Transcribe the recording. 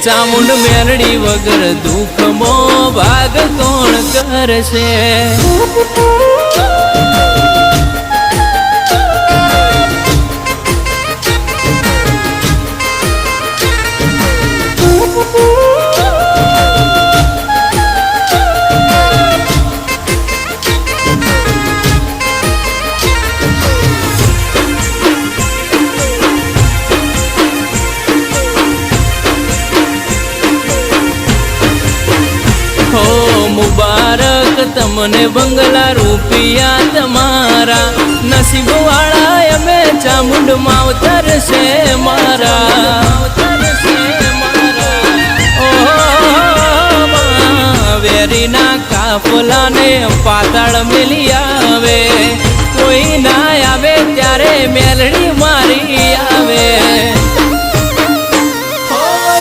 ચામુંડ મેલડી વગર દુઃખમો ભાગ કોણ કરશે? મુબારક તમને બંગલા રૂપિયા તમારા, નસીબ વાળા અમે ચામુંડ માવતર છે મારા. વેરીના કાફલાને પાતાળ મેલી આવે, કોઈ ના આવે ત્યારે મેલડી મારી આવે.